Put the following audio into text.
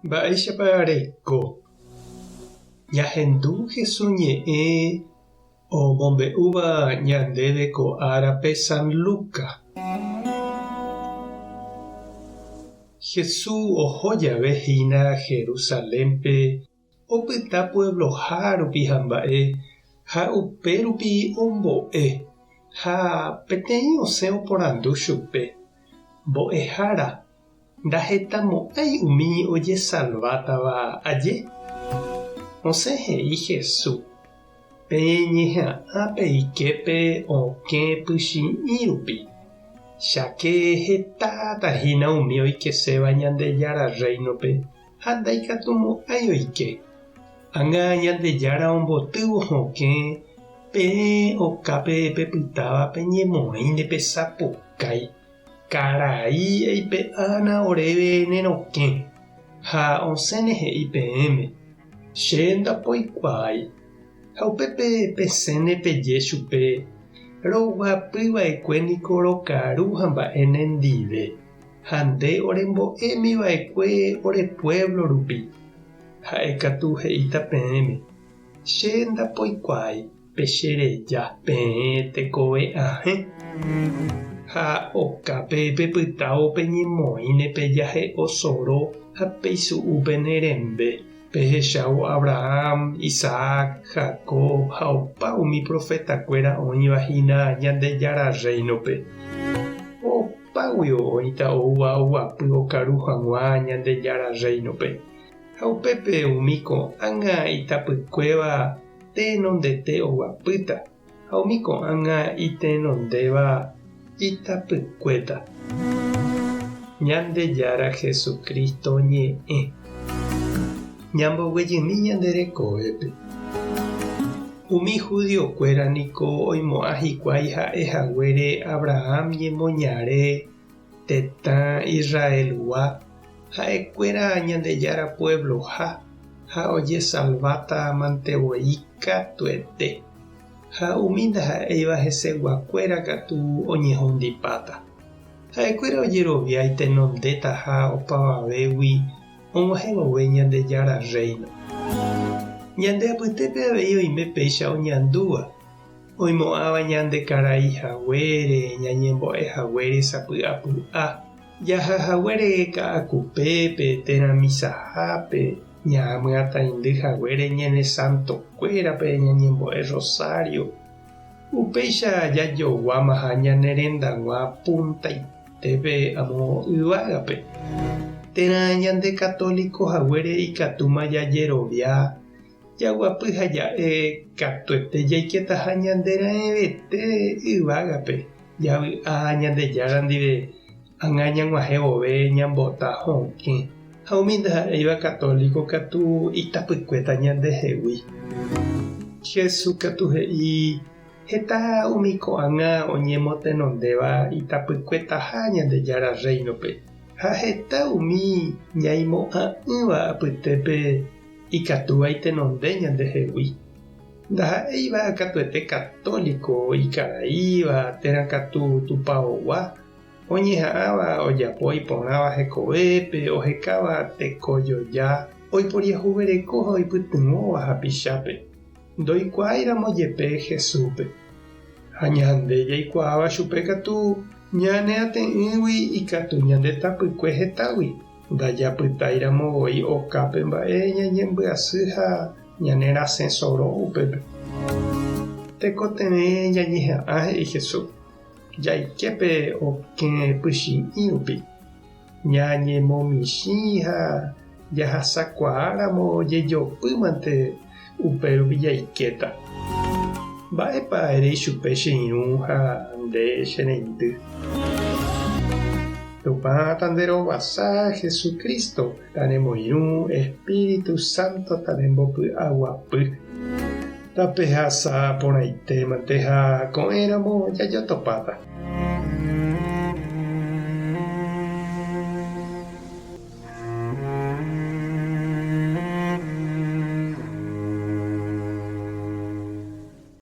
Mba'éichapa jahendu Jesús ñe'ẽ omombe'úva ñandéve ko árape San Lucas. Jesús oho jave hína Jerusalénpe opyta puebloha rupi hamba'e ha upérupi ombo'e ha peteĩ osẽ oporandu chupe mbo'ehára ndahetamo'ãi umi ojesalvátava aje. Osẽ he'i Jesús peñe'ã'ã peiképe okẽ pychi'ĩ rupi cháke hetátahína umi oikeséva Ñandejára reinope ha ndaikatumo'ãi oike. Ág̃a Ñandejára ombotývo hokẽ peẽ okápe pepytáva peñemoĩnde pesapukái karai eipe'ána oréve nerokẽ ha osẽne he'i peẽme che ndapoikuaái ha upépe peséne peje chupe roguapýva'ekue niko rokaru ha mba'e nendive ha nde orembo'émiva'ekue ore pueblo rupi ha'ekatu he'íta peẽme che ndapoikuaái pechereja peẽ tekove ahẽ ha okápe pepytávo peñemoĩne pejahe osoro ha peisu'úpe nerembe pehechávo Abraham, Isaac, Jacob ha opa umi profetakuéra oĩva hína Ñandejára reinope. Opágui oĩta ouva oguapy okaru hag̃ua Ñandejára reinope ha upépe umi ko'ág̃a itapykuéva tenondete oguapýta ha umi ko'ág̃a itenondéva itapykuéta. Ñandejára Jesucristo ñe'ẽ ñamboguejymi ñande rekovépe. Umi judiokuéra niko oimo'ã hikuái ha'ehaguére Abraham ñemoñare tetã Israelgua ha'ekuéra Ñandejára puebloha ha ojesalváta mantevoi katuete ha umi ndaha'éiva heseguakuéra katu oñehondipáta ha'ekuéra ojerovia itenondéta ha opavavégui og̃uahẽvove Ñandejára reino. Ñande apytépe avei oime péicha oñandúva oimo'ãva ñande karaihaguére ñañembo'ehaguére sapy'apy'a jahahaguére ka'akupépe térã misahápe ñamyatãindyhaguére ñane santokuérape ñañembo'e rosario upéicha jajoguáma ha ñane rendag̃ua puntaitépe amo yvágape térã ñande católicohaguére ikatúma jajerovia jaguapy ha ja'e katuete jaikéta ha ñandera'ẽvete yvágape javy'a Ñandejára ndive ág̃a ñag̃uahẽvove ñambota hokẽ ha umi ndaha'éiva católico katu itapykuéta ñandehegui. Jesús katu he'i heta umi ko'ág̃a oñemotenondéva itapykuétaha Ñandejára reinope ha heta umi ñaimo'ã'ỹva apytépe ikatúva itenonde ñandehegui. Ndaha'éiva katuete católico ikaraíva térã katu tupãvogua oñeha'ãva ojapo iporãva hekovépe ohekáva tekojoja oiporiahuvereko ha oipytyvõva hapichápe ndoikuáiramo jepe Jesúspe ha ñande jaikuaáva chupe katu ñane ate'ỹgui ikatu ñande tapykue hetágui ndajapytairamovoi okápe mba'e ñañembyasy ha ñanerasẽ soro upépe. Tekotevẽ jañeha'ã he'i Jesús jaiképe okẽ pychi'ĩ rupi ñañemomichĩ ha jahasakuaáramo jejopýmante upérupi jaikéta. Mba'épa erei chupe che irũ ha nde chereindy. Tupã tanderovasa Jesucristo taremoirũ Espíritu Santo tarembopy'aguapy tapehasa porãitémante ha ko'ẽramo jajotopáta.